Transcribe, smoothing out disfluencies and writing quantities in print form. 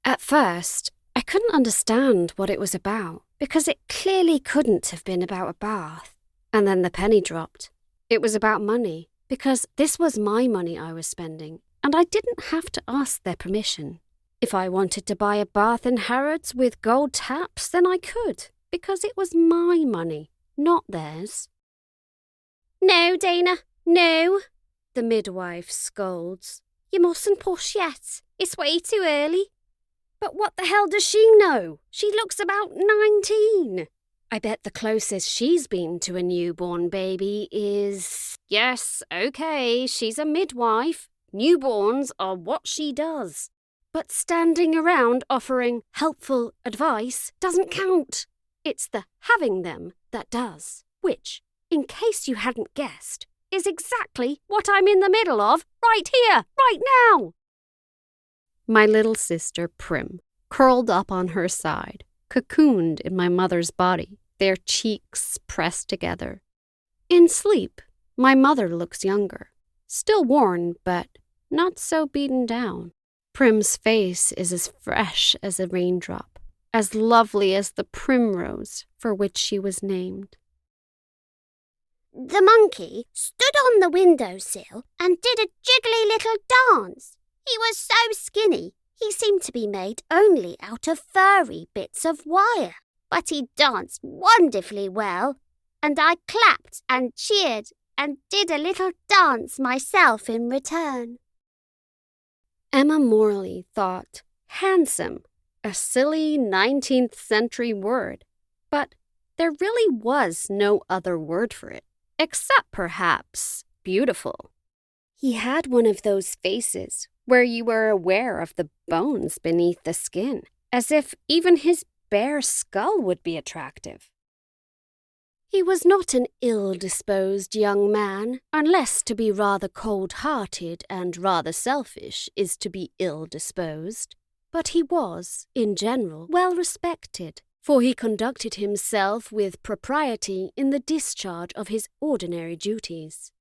At first, I couldn't understand what it was about, because it clearly couldn't have been about a bath. And then the penny dropped. It was about money, because this was my money I was spending, and I didn't have to ask their permission. If I wanted to buy a bath in Harrods with gold taps, then I could, because it was my money, not theirs. "No, Dana, no," the midwife scolds. "You mustn't push yet. It's way too early." "But what the hell does she know? She looks about 19. I bet the closest she's been to a newborn baby is... Yes, okay, she's a midwife. Newborns are what she does. But standing around offering helpful advice doesn't count. It's the having them that does, which, in case you hadn't guessed, is exactly what I'm in the middle of right here, right now." My little sister, Prim, curled up on her side, cocooned in my mother's body, their cheeks pressed together. In sleep, my mother looks younger, still worn, but not so beaten down. Prim's face is as fresh as a raindrop, as lovely as the primrose for which she was named. "The monkey stood on the windowsill and did a jiggly little dance. He was so skinny, he seemed to be made only out of furry bits of wire. But he danced wonderfully well, and I clapped and cheered and did a little dance myself in return." Emma Morley thought handsome a silly 19th century word, but there really was no other word for it, except perhaps beautiful. He had one of those faces where you were aware of the bones beneath the skin, as if even his bare skull would be attractive. He was not an ill-disposed young man, unless to be rather cold-hearted and rather selfish is to be ill-disposed. But he was, in general, well-respected, for he conducted himself with propriety in the discharge of his ordinary duties.